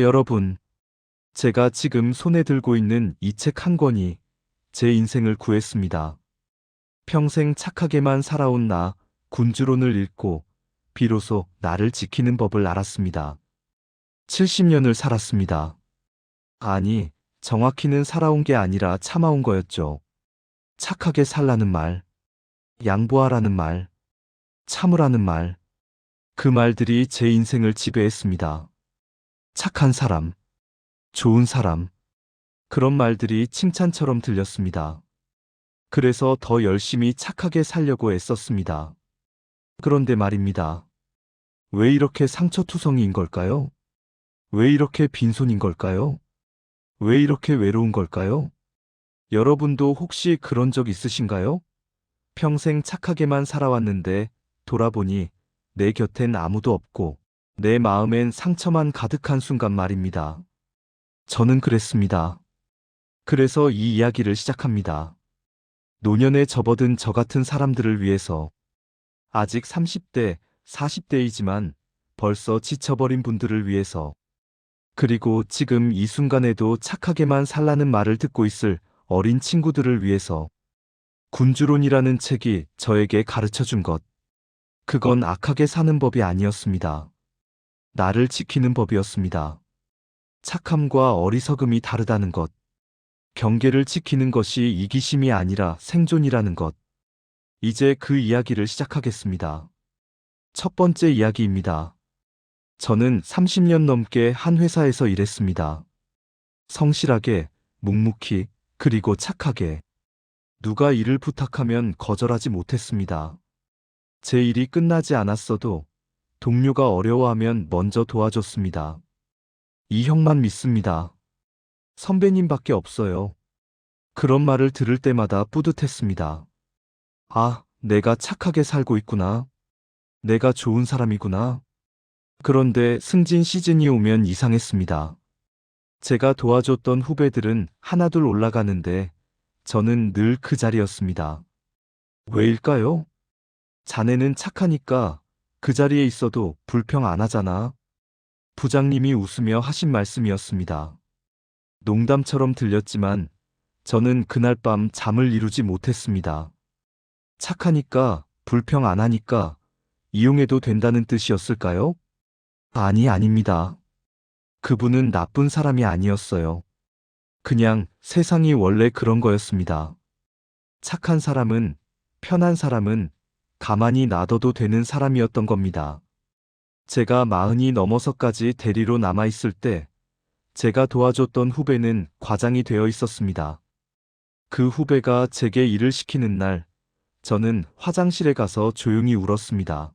여러분, 제가 지금 손에 들고 있는 이 책 한 권이 제 인생을 구했습니다. 평생 착하게만 살아온 나, 군주론을 읽고 비로소 나를 지키는 법을 알았습니다. 70년을 살았습니다. 아니, 정확히는 살아온 게 아니라 참아온 거였죠. 착하게 살라는 말, 양보하라는 말, 참으라는 말, 그 말들이 제 인생을 지배했습니다. 착한 사람, 좋은 사람, 그런 말들이 칭찬처럼 들렸습니다. 그래서 더 열심히 착하게 살려고 애썼습니다. 그런데 말입니다. 왜 이렇게 상처투성이인 걸까요? 왜 이렇게 빈손인 걸까요? 왜 이렇게 외로운 걸까요? 여러분도 혹시 그런 적 있으신가요? 평생 착하게만 살아왔는데 돌아보니 내 곁엔 아무도 없고 내 마음엔 상처만 가득한 순간 말입니다. 저는 그랬습니다. 그래서 이 이야기를 시작합니다. 노년에 접어든 저 같은 사람들을 위해서 아직 30대, 40대이지만 벌써 지쳐버린 분들을 위해서 그리고 지금 이 순간에도 착하게만 살라는 말을 듣고 있을 어린 친구들을 위해서 군주론이라는 책이 저에게 가르쳐 준 것. 그건 악하게 사는 법이 아니었습니다. 나를 지키는 법이었습니다. 착함과 어리석음이 다르다는 것. 경계를 지키는 것이 이기심이 아니라 생존이라는 것. 이제 그 이야기를 시작하겠습니다. 첫 번째 이야기입니다. 저는 30년 넘게 한 회사에서 일했습니다. 성실하게, 묵묵히, 그리고 착하게. 누가 일을 부탁하면 거절하지 못했습니다. 제 일이 끝나지 않았어도 동료가 어려워하면 먼저 도와줬습니다. 이 형만 믿습니다. 선배님밖에 없어요. 그런 말을 들을 때마다 뿌듯했습니다. 아, 내가 착하게 살고 있구나. 내가 좋은 사람이구나. 그런데 승진 시즌이 오면 이상했습니다. 제가 도와줬던 후배들은 하나둘 올라가는데 저는 늘 그 자리였습니다. 왜일까요? 자네는 착하니까 그 자리에 있어도 불평 안 하잖아. 부장님이 웃으며 하신 말씀이었습니다. 농담처럼 들렸지만 저는 그날 밤 잠을 이루지 못했습니다. 착하니까, 불평 안 하니까 이용해도 된다는 뜻이었을까요? 아니, 아닙니다. 그분은 나쁜 사람이 아니었어요. 그냥 세상이 원래 그런 거였습니다. 착한 사람은, 편한 사람은 가만히 놔둬도 되는 사람이었던 겁니다. 제가 40이 넘어서까지 대리로 남아있을 때 제가 도와줬던 후배는 과장이 되어 있었습니다. 그 후배가 제게 일을 시키는 날, 저는 화장실에 가서 조용히 울었습니다.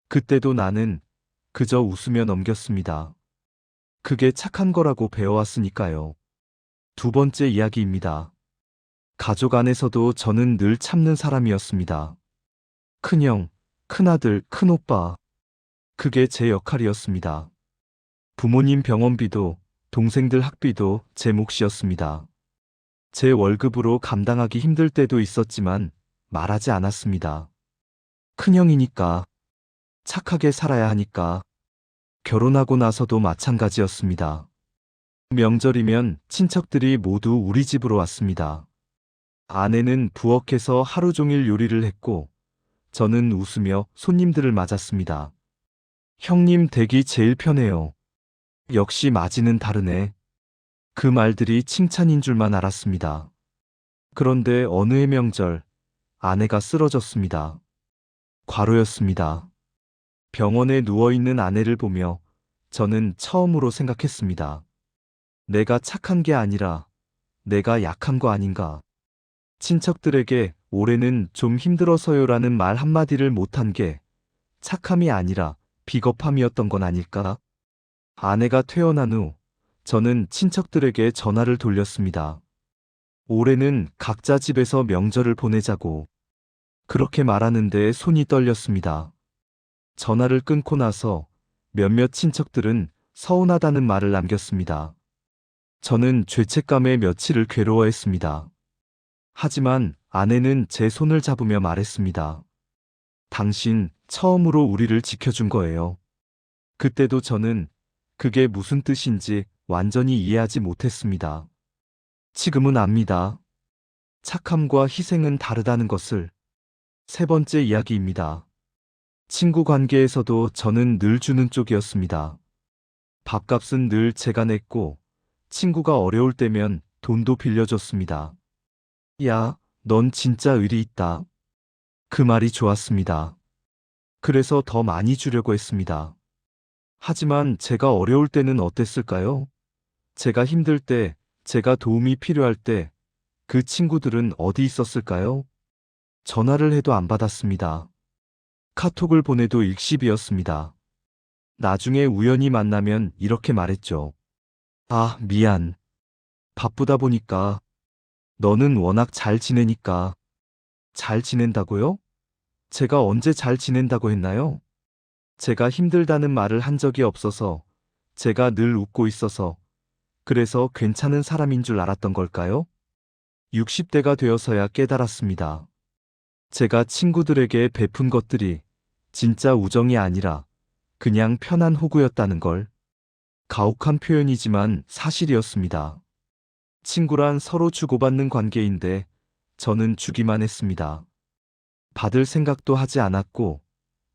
그때도 나는 그저 웃으며 넘겼습니다. 그게 착한 거라고 배워왔으니까요. 두 번째 이야기입니다. 가족 안에서도 저는 늘 참는 사람이었습니다. 큰형, 큰아들, 큰오빠. 그게 제 역할이었습니다. 부모님 병원비도, 동생들 학비도 제 몫이었습니다. 제 월급으로 감당하기 힘들 때도 있었지만 말하지 않았습니다. 큰형이니까, 착하게 살아야 하니까. 결혼하고 나서도 마찬가지였습니다. 명절이면 친척들이 모두 우리 집으로 왔습니다. 아내는 부엌에서 하루 종일 요리를 했고, 저는 웃으며 손님들을 맞았습니다. 형님 댁이 제일 편해요. 역시 마지는 다르네. 그 말들이 칭찬인 줄만 알았습니다. 그런데 어느 해 명절, 아내가 쓰러졌습니다. 과로였습니다. 병원에 누워있는 아내를 보며 저는 처음으로 생각했습니다. 내가 착한 게 아니라 내가 약한 거 아닌가. 친척들에게 올해는 좀 힘들어서요라는 말 한마디를 못한 게 착함이 아니라 비겁함이었던 건 아닐까? 아내가 퇴원한 후 저는 친척들에게 전화를 돌렸습니다. 올해는 각자 집에서 명절을 보내자고. 그렇게 말하는데 손이 떨렸습니다. 전화를 끊고 나서 몇몇 친척들은 서운하다는 말을 남겼습니다. 저는 죄책감에 며칠을 괴로워했습니다. 하지만 아내는 제 손을 잡으며 말했습니다. 당신 처음으로 우리를 지켜준 거예요. 그때도 저는 그게 무슨 뜻인지 완전히 이해하지 못했습니다. 지금은 압니다. 착함과 희생은 다르다는 것을. 세 번째 이야기입니다. 친구 관계에서도 저는 늘 주는 쪽이었습니다. 밥값은 늘 제가 냈고, 친구가 어려울 때면 돈도 빌려줬습니다. 야, 넌 진짜 의리 있다. 그 말이 좋았습니다. 그래서 더 많이 주려고 했습니다. 하지만 제가 어려울 때는 어땠을까요? 제가 힘들 때, 제가 도움이 필요할 때, 그 친구들은 어디 있었을까요? 전화를 해도 안 받았습니다. 카톡을 보내도 일십이었습니다. 나중에 우연히 만나면 이렇게 말했죠. 아, 미안. 바쁘다 보니까. 너는 워낙 잘 지내니까. 잘 지낸다고요? 제가 언제 잘 지낸다고 했나요? 제가 힘들다는 말을 한 적이 없어서, 제가 늘 웃고 있어서, 그래서 괜찮은 사람인 줄 알았던 걸까요? 60대가 되어서야 깨달았습니다. 제가 친구들에게 베푼 것들이 진짜 우정이 아니라 그냥 편한 호구였다는 걸. 가혹한 표현이지만 사실이었습니다. 친구란 서로 주고받는 관계인데 저는 주기만 했습니다. 받을 생각도 하지 않았고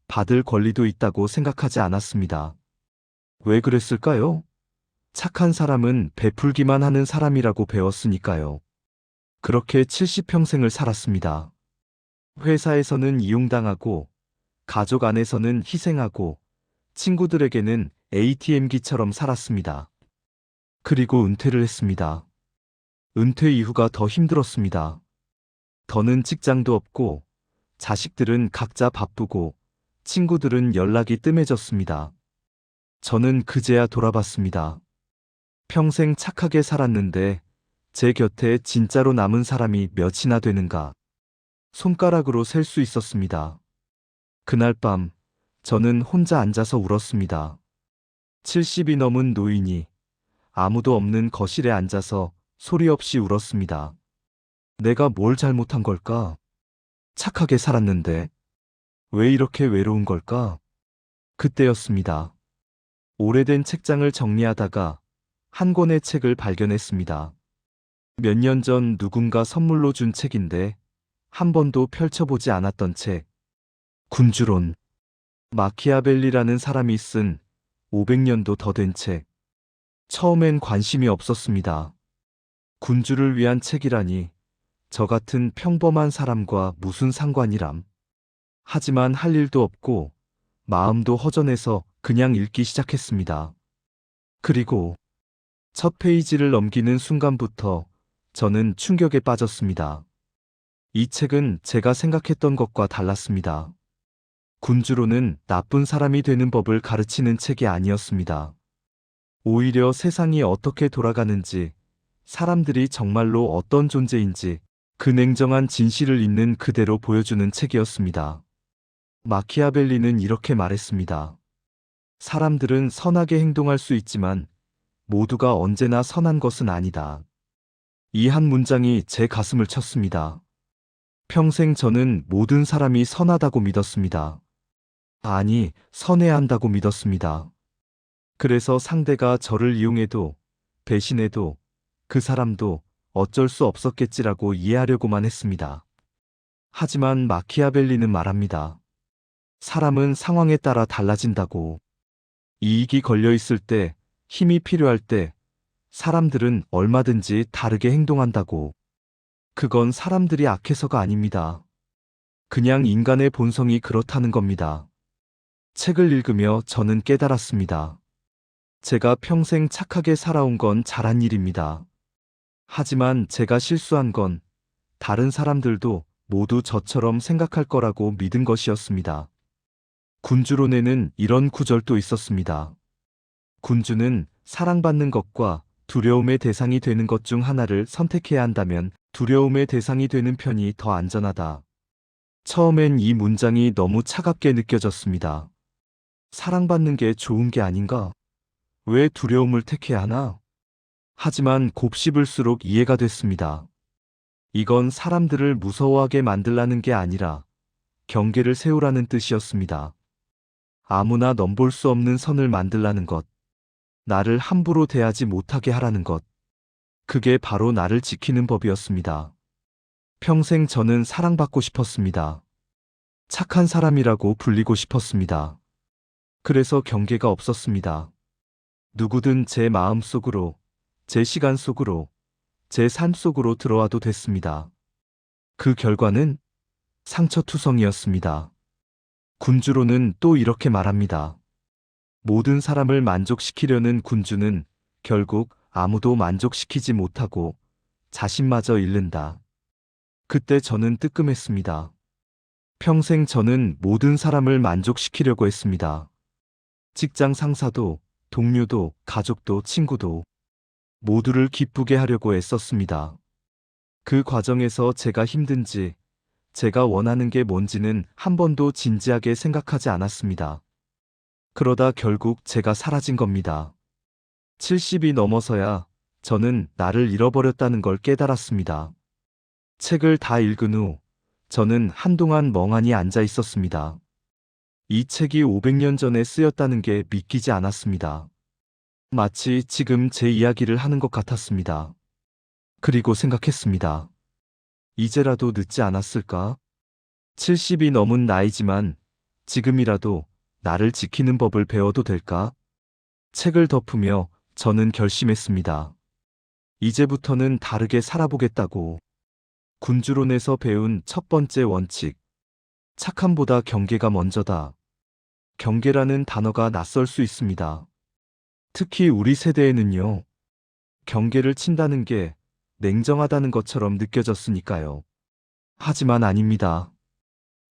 받을 권리도 있다고 생각하지 않았습니다. 왜 그랬을까요? 착한 사람은 베풀기만 하는 사람이라고 배웠으니까요. 그렇게 70평생을 살았습니다. 회사에서는 이용당하고, 가족 안에서는 희생하고, 친구들에게는 ATM기처럼 살았습니다. 그리고 은퇴를 했습니다. 은퇴 이후가 더 힘들었습니다. 더는 직장도 없고, 자식들은 각자 바쁘고, 친구들은 연락이 뜸해졌습니다. 저는 그제야 돌아봤습니다. 평생 착하게 살았는데, 제 곁에 진짜로 남은 사람이 몇이나 되는가? 손가락으로 셀 수 있었습니다. 그날 밤, 저는 혼자 앉아서 울었습니다. 70이 넘은 노인이 아무도 없는 거실에 앉아서 소리 없이 울었습니다. 내가 뭘 잘못한 걸까? 착하게 살았는데 왜 이렇게 외로운 걸까? 그때였습니다. 오래된 책장을 정리하다가 한 권의 책을 발견했습니다. 몇 년 전 누군가 선물로 준 책인데 한 번도 펼쳐보지 않았던 책. 군주론. 마키아벨리라는 사람이 쓴 500년도 더 된 책. 처음엔 관심이 없었습니다. 군주를 위한 책이라니 저 같은 평범한 사람과 무슨 상관이람. 하지만 할 일도 없고 마음도 허전해서 그냥 읽기 시작했습니다. 그리고 첫 페이지를 넘기는 순간부터 저는 충격에 빠졌습니다. 이 책은 제가 생각했던 것과 달랐습니다. 군주로는 나쁜 사람이 되는 법을 가르치는 책이 아니었습니다. 오히려 세상이 어떻게 돌아가는지, 사람들이 정말로 어떤 존재인지 그 냉정한 진실을 있는 그대로 보여주는 책이었습니다. 마키아벨리는 이렇게 말했습니다. 사람들은 선하게 행동할 수 있지만 모두가 언제나 선한 것은 아니다. 이 한 문장이 제 가슴을 쳤습니다. 평생 저는 모든 사람이 선하다고 믿었습니다. 아니, 선해야 한다고 믿었습니다. 그래서 상대가 저를 이용해도, 배신해도, 그 사람도 어쩔 수 없었겠지라고 이해하려고만 했습니다. 하지만 마키아벨리는 말합니다. 사람은 상황에 따라 달라진다고. 이익이 걸려 있을 때, 힘이 필요할 때, 사람들은 얼마든지 다르게 행동한다고. 그건 사람들이 악해서가 아닙니다. 그냥 인간의 본성이 그렇다는 겁니다. 책을 읽으며 저는 깨달았습니다. 제가 평생 착하게 살아온 건 잘한 일입니다. 하지만 제가 실수한 건 다른 사람들도 모두 저처럼 생각할 거라고 믿은 것이었습니다. 군주론에는 이런 구절도 있었습니다. 군주는 사랑받는 것과 두려움의 대상이 되는 것 중 하나를 선택해야 한다면 두려움의 대상이 되는 편이 더 안전하다. 처음엔 이 문장이 너무 차갑게 느껴졌습니다. 사랑받는 게 좋은 게 아닌가? 왜 두려움을 택해야 하나? 하지만 곱씹을수록 이해가 됐습니다. 이건 사람들을 무서워하게 만들라는 게 아니라 경계를 세우라는 뜻이었습니다. 아무나 넘볼 수 없는 선을 만들라는 것. 나를 함부로 대하지 못하게 하라는 것. 그게 바로 나를 지키는 법이었습니다. 평생 저는 사랑받고 싶었습니다. 착한 사람이라고 불리고 싶었습니다. 그래서 경계가 없었습니다. 누구든 제 마음 속으로, 제 시간 속으로, 제 삶 속으로 들어와도 됐습니다. 그 결과는 상처투성이었습니다. 군주로는 또 이렇게 말합니다. 모든 사람을 만족시키려는 군주는 결국 아무도 만족시키지 못하고 자신마저 잃는다. 그때 저는 뜨끔했습니다. 평생 저는 모든 사람을 만족시키려고 했습니다. 직장 상사도, 동료도, 가족도, 친구도 모두를 기쁘게 하려고 애썼습니다. 그 과정에서 제가 힘든지, 제가 원하는 게 뭔지는 한 번도 진지하게 생각하지 않았습니다. 그러다 결국 제가 사라진 겁니다. 70이 넘어서야 저는 나를 잃어버렸다는 걸 깨달았습니다. 책을 다 읽은 후 저는 한동안 멍하니 앉아 있었습니다. 이 책이 500년 전에 쓰였다는 게 믿기지 않았습니다. 마치 지금 제 이야기를 하는 것 같았습니다. 그리고 생각했습니다. 이제라도 늦지 않았을까? 70이 넘은 나이지만 지금이라도 나를 지키는 법을 배워도 될까? 책을 덮으며 저는 결심했습니다. 이제부터는 다르게 살아보겠다고. 군주론에서 배운 첫 번째 원칙. 착함보다 경계가 먼저다. 경계라는 단어가 낯설 수 있습니다. 특히 우리 세대에는요. 경계를 친다는 게 냉정하다는 것처럼 느껴졌으니까요. 하지만 아닙니다.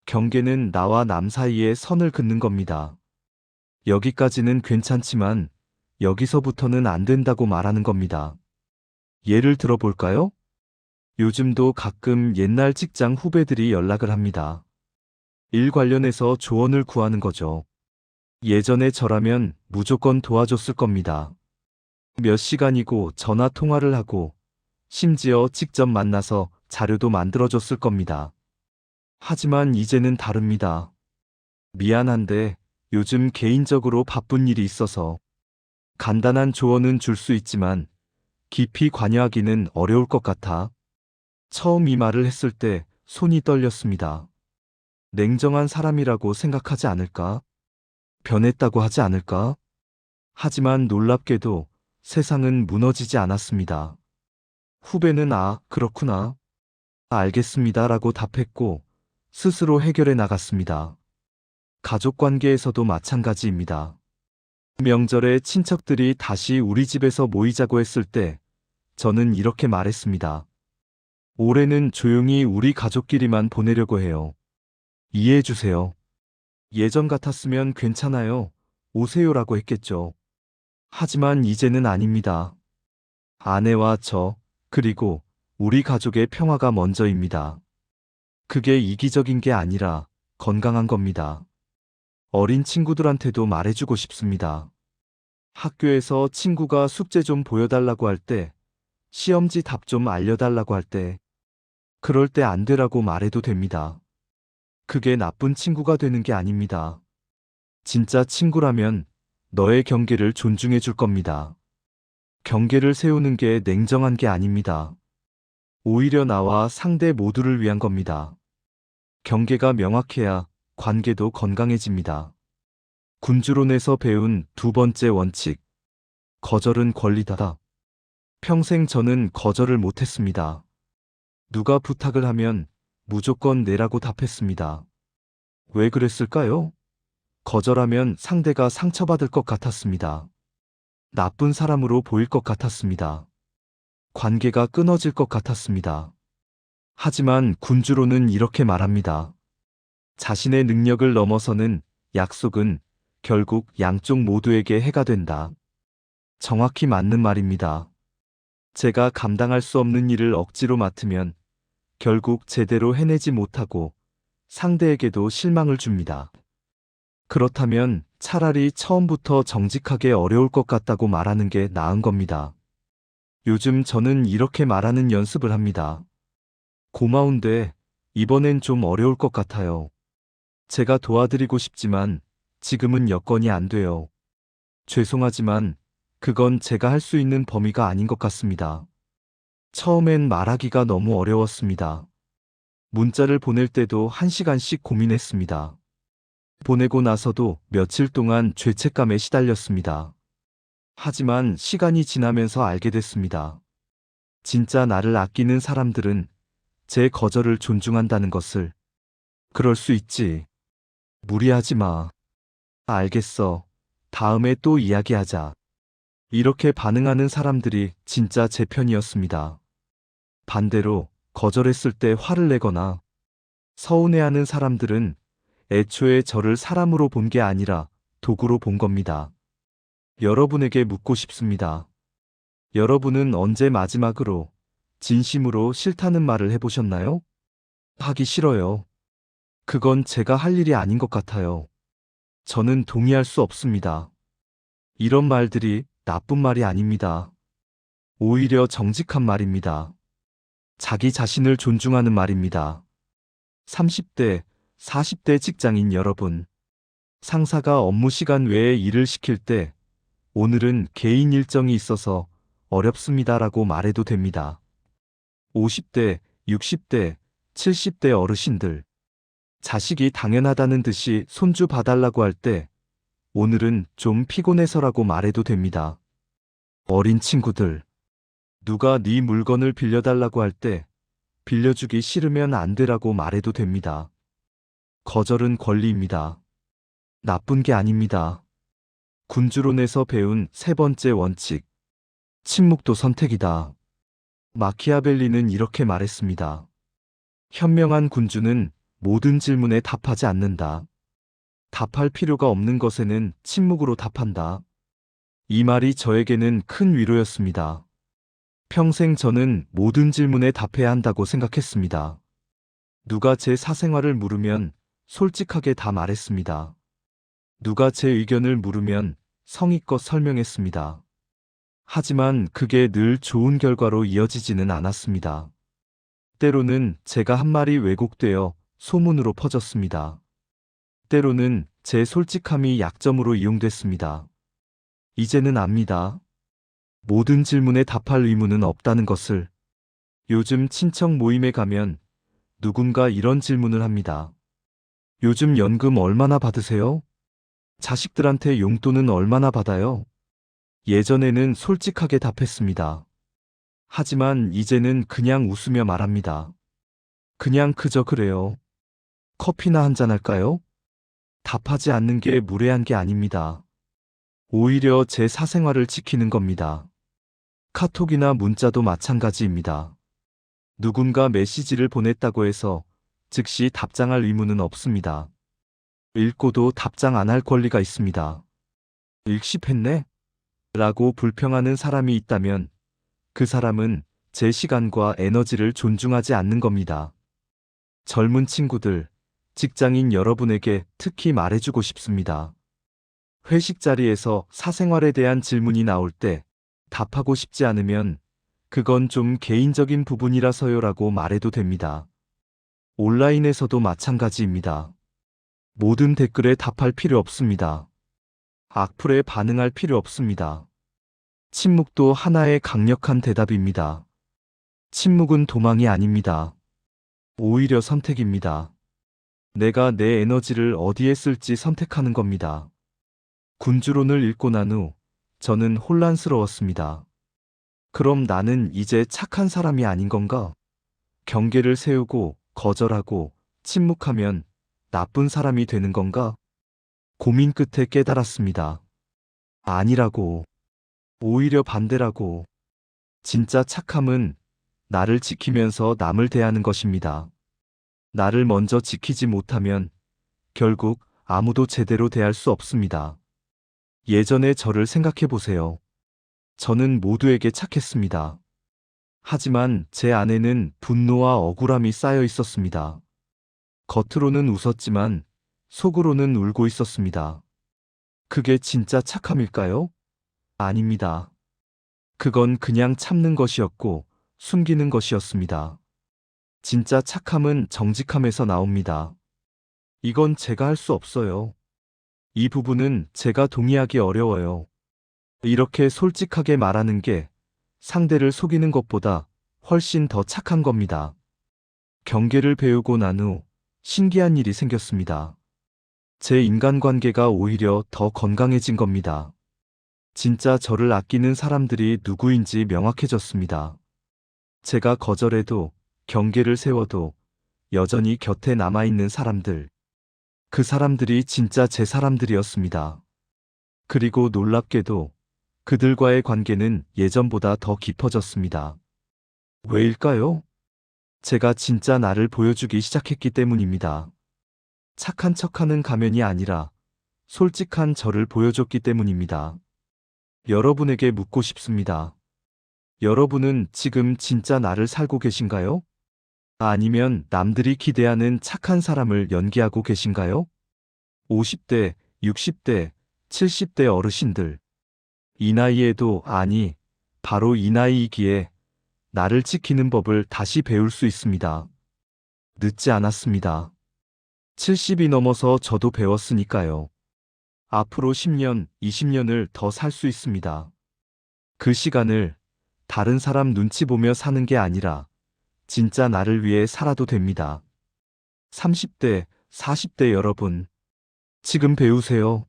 경계는 나와 남 사이에 선을 긋는 겁니다. 여기까지는 괜찮지만 여기서부터는 안 된다고 말하는 겁니다. 예를 들어볼까요? 요즘도 가끔 옛날 직장 후배들이 연락을 합니다. 일 관련해서 조언을 구하는 거죠. 예전에 저라면 무조건 도와줬을 겁니다. 몇 시간이고 전화 통화를 하고 심지어 직접 만나서 자료도 만들어줬을 겁니다. 하지만 이제는 다릅니다. 미안한데 요즘 개인적으로 바쁜 일이 있어서 간단한 조언은 줄 수 있지만 깊이 관여하기는 어려울 것 같아. 처음 이 말을 했을 때 손이 떨렸습니다. 냉정한 사람이라고 생각하지 않을까? 변했다고 하지 않을까? 하지만 놀랍게도 세상은 무너지지 않았습니다. 후배는 그렇구나. 알겠습니다라고 답했고 스스로 해결해 나갔습니다. 가족 관계에서도 마찬가지입니다. 명절에 친척들이 다시 우리 집에서 모이자고 했을 때 저는 이렇게 말했습니다. 올해는 조용히 우리 가족끼리만 보내려고 해요. 이해해 주세요. 예전 같았으면 괜찮아요. 오세요라고 했겠죠. 하지만 이제는 아닙니다. 아내와 저, 그리고 우리 가족의 평화가 먼저입니다. 그게 이기적인 게 아니라 건강한 겁니다. 어린 친구들한테도 말해주고 싶습니다. 학교에서 친구가 숙제 좀 보여달라고 할 때, 시험지 답 좀 알려달라고 할 때, 그럴 때 안 되라고 말해도 됩니다. 그게 나쁜 친구가 되는 게 아닙니다. 진짜 친구라면 너의 경계를 존중해 줄 겁니다. 경계를 세우는 게 냉정한 게 아닙니다. 오히려 나와 상대 모두를 위한 겁니다. 경계가 명확해야 관계도 건강해집니다. 군주론에서 배운 두 번째 원칙. 거절은 권리다다. 평생 저는 거절을 못했습니다. 누가 부탁을 하면 무조건 내라고 답했습니다. 왜 그랬을까요? 거절하면 상대가 상처받을 것 같았습니다. 나쁜 사람으로 보일 것 같았습니다. 관계가 끊어질 것 같았습니다. 하지만 군주로는 이렇게 말합니다. 자신의 능력을 넘어서는 약속은 결국 양쪽 모두에게 해가 된다. 정확히 맞는 말입니다. 제가 감당할 수 없는 일을 억지로 맡으면 결국 제대로 해내지 못하고 상대에게도 실망을 줍니다. 그렇다면 차라리 처음부터 정직하게 어려울 것 같다고 말하는 게 나은 겁니다. 요즘 저는 이렇게 말하는 연습을 합니다. 고마운데 이번엔 좀 어려울 것 같아요. 제가 도와드리고 싶지만 지금은 여건이 안 돼요. 죄송하지만 그건 제가 할 수 있는 범위가 아닌 것 같습니다. 처음엔 말하기가 너무 어려웠습니다. 문자를 보낼 때도 1시간씩 고민했습니다. 보내고 나서도 며칠 동안 죄책감에 시달렸습니다. 하지만 시간이 지나면서 알게 됐습니다. 진짜 나를 아끼는 사람들은 제 거절을 존중한다는 것을. 그럴 수 있지. 무리하지 마. 알겠어. 다음에 또 이야기하자. 이렇게 반응하는 사람들이 진짜 제 편이었습니다. 반대로 거절했을 때 화를 내거나 서운해하는 사람들은 애초에 저를 사람으로 본 게 아니라 도구로 본 겁니다. 여러분에게 묻고 싶습니다. 여러분은 언제 마지막으로 진심으로 싫다는 말을 해보셨나요? 하기 싫어요. 그건 제가 할 일이 아닌 것 같아요. 저는 동의할 수 없습니다. 이런 말들이 나쁜 말이 아닙니다. 오히려 정직한 말입니다. 자기 자신을 존중하는 말입니다. 30대, 40대 직장인 여러분. 상사가 업무 시간 외에 일을 시킬 때 오늘은 개인 일정이 있어서 어렵습니다라고 말해도 됩니다. 50대, 60대, 70대 어르신들. 자식이 당연하다는 듯이 손주 봐달라고 할 때 오늘은 좀 피곤해서라고 말해도 됩니다. 어린 친구들. 누가 네 물건을 빌려달라고 할 때 빌려주기 싫으면 안 되라고 말해도 됩니다. 거절은 권리입니다. 나쁜 게 아닙니다. 군주론에서 배운 세 번째 원칙. 침묵도 선택이다. 마키아벨리는 이렇게 말했습니다. 현명한 군주는 모든 질문에 답하지 않는다. 답할 필요가 없는 것에는 침묵으로 답한다. 이 말이 저에게는 큰 위로였습니다. 평생 저는 모든 질문에 답해야 한다고 생각했습니다. 누가 제 사생활을 물으면 솔직하게 다 말했습니다. 누가 제 의견을 물으면 성의껏 설명했습니다. 하지만 그게 늘 좋은 결과로 이어지지는 않았습니다. 때로는 제가 한 말이 왜곡되어 소문으로 퍼졌습니다. 때로는 제 솔직함이 약점으로 이용됐습니다. 이제는 압니다. 모든 질문에 답할 의무는 없다는 것을. 요즘 친척 모임에 가면 누군가 이런 질문을 합니다. 요즘 연금 얼마나 받으세요? 자식들한테 용돈은 얼마나 받아요? 예전에는 솔직하게 답했습니다. 하지만 이제는 그냥 웃으며 말합니다. 그냥 그저 그래요. 커피나 한잔 할까요? 답하지 않는 게 무례한 게 아닙니다. 오히려 제 사생활을 지키는 겁니다. 카톡이나 문자도 마찬가지입니다. 누군가 메시지를 보냈다고 해서 즉시 답장할 의무는 없습니다. 읽고도 답장 안 할 권리가 있습니다. 읽씹했네? 라고 불평하는 사람이 있다면 그 사람은 제 시간과 에너지를 존중하지 않는 겁니다. 젊은 친구들, 직장인 여러분에게 특히 말해주고 싶습니다. 회식 자리에서 사생활에 대한 질문이 나올 때 답하고 싶지 않으면 그건 좀 개인적인 부분이라서요라고 말해도 됩니다. 온라인에서도 마찬가지입니다. 모든 댓글에 답할 필요 없습니다. 악플에 반응할 필요 없습니다. 침묵도 하나의 강력한 대답입니다. 침묵은 도망이 아닙니다. 오히려 선택입니다. 내가 내 에너지를 어디에 쓸지 선택하는 겁니다. 군주론을 읽고 난 후 저는 혼란스러웠습니다. 그럼 나는 이제 착한 사람이 아닌 건가? 경계를 세우고 거절하고 침묵하면 나쁜 사람이 되는 건가? 고민 끝에 깨달았습니다. 아니라고. 오히려 반대라고. 진짜 착함은 나를 지키면서 남을 대하는 것입니다. 나를 먼저 지키지 못하면 결국 아무도 제대로 대할 수 없습니다. 예전의 저를 생각해 보세요. 저는 모두에게 착했습니다. 하지만 제 안에는 분노와 억울함이 쌓여 있었습니다. 겉으로는 웃었지만 속으로는 울고 있었습니다. 그게 진짜 착함일까요? 아닙니다. 그건 그냥 참는 것이었고 숨기는 것이었습니다. 진짜 착함은 정직함에서 나옵니다. 이건 제가 할 수 없어요. 이 부분은 제가 동의하기 어려워요. 이렇게 솔직하게 말하는 게 상대를 속이는 것보다 훨씬 더 착한 겁니다. 경계를 배우고 난 후 신기한 일이 생겼습니다. 제 인간관계가 오히려 더 건강해진 겁니다. 진짜 저를 아끼는 사람들이 누구인지 명확해졌습니다. 제가 거절해도 경계를 세워도 여전히 곁에 남아있는 사람들. 그 사람들이 진짜 제 사람들이었습니다. 그리고 놀랍게도 그들과의 관계는 예전보다 더 깊어졌습니다. 왜일까요? 제가 진짜 나를 보여주기 시작했기 때문입니다. 착한 척하는 가면이 아니라 솔직한 저를 보여줬기 때문입니다. 여러분에게 묻고 싶습니다. 여러분은 지금 진짜 나를 살고 계신가요? 아니면 남들이 기대하는 착한 사람을 연기하고 계신가요? 50대, 60대, 70대 어르신들. 이 나이에도 아니, 바로 이 나이이기에 나를 지키는 법을 다시 배울 수 있습니다. 늦지 않았습니다. 70이 넘어서 저도 배웠으니까요. 앞으로 10년, 20년을 더 살 수 있습니다. 그 시간을 다른 사람 눈치 보며 사는 게 아니라 진짜 나를 위해 살아도 됩니다. 30대, 40대 여러분, 지금 배우세요.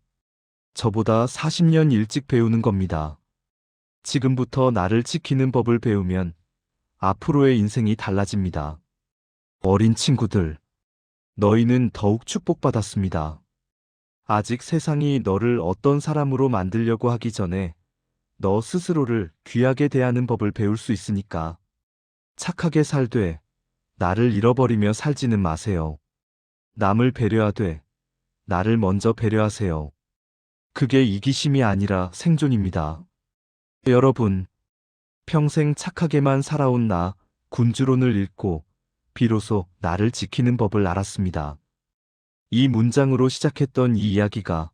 저보다 40년 일찍 배우는 겁니다. 지금부터 나를 지키는 법을 배우면 앞으로의 인생이 달라집니다. 어린 친구들, 너희는 더욱 축복받았습니다. 아직 세상이 너를 어떤 사람으로 만들려고 하기 전에 너 스스로를 귀하게 대하는 법을 배울 수 있으니까 착하게 살되 나를 잃어버리며 살지는 마세요. 남을 배려하되 나를 먼저 배려하세요. 그게 이기심이 아니라 생존입니다. 여러분, 평생 착하게만 살아온 나 군주론을 읽고 비로소 나를 지키는 법을 알았습니다. 이 문장으로 시작했던 이 이야기가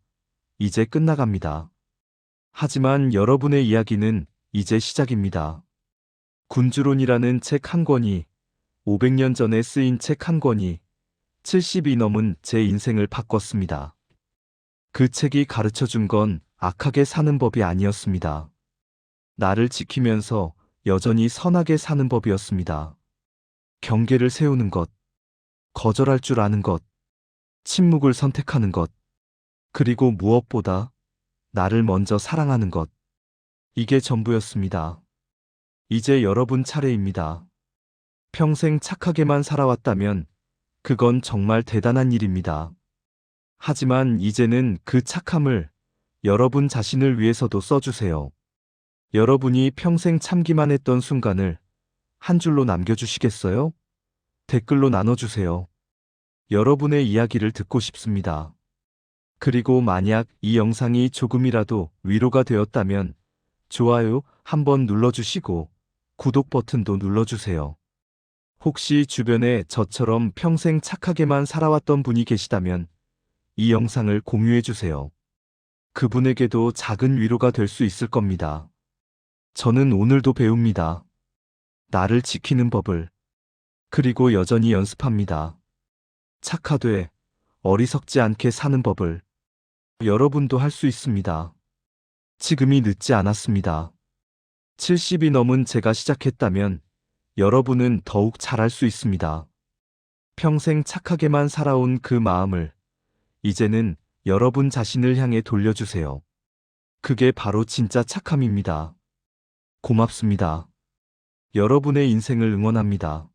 이제 끝나갑니다. 하지만 여러분의 이야기는 이제 시작입니다. 군주론이라는 책 한 권이 500년 전에 쓰인 책 한 권이 70이 넘은 제 인생을 바꿨습니다. 그 책이 가르쳐 준 건 악하게 사는 법이 아니었습니다. 나를 지키면서 여전히 선하게 사는 법이었습니다. 경계를 세우는 것, 거절할 줄 아는 것, 침묵을 선택하는 것, 그리고 무엇보다 나를 먼저 사랑하는 것. 이게 전부였습니다. 이제 여러분 차례입니다. 평생 착하게만 살아왔다면 그건 정말 대단한 일입니다. 하지만 이제는 그 착함을 여러분 자신을 위해서도 써주세요. 여러분이 평생 참기만 했던 순간을 한 줄로 남겨주시겠어요? 댓글로 나눠주세요. 여러분의 이야기를 듣고 싶습니다. 그리고 만약 이 영상이 조금이라도 위로가 되었다면 좋아요 한번 눌러주시고 구독 버튼도 눌러주세요. 혹시 주변에 저처럼 평생 착하게만 살아왔던 분이 계시다면 이 영상을 공유해주세요. 그분에게도 작은 위로가 될 수 있을 겁니다. 저는 오늘도 배웁니다. 나를 지키는 법을. 그리고 여전히 연습합니다. 착하되 어리석지 않게 사는 법을. 여러분도 할 수 있습니다. 지금이 늦지 않았습니다. 70이 넘은 제가 시작했다면 여러분은 더욱 잘할 수 있습니다. 평생 착하게만 살아온 그 마음을 이제는 여러분 자신을 향해 돌려주세요. 그게 바로 진짜 착함입니다. 고맙습니다. 여러분의 인생을 응원합니다.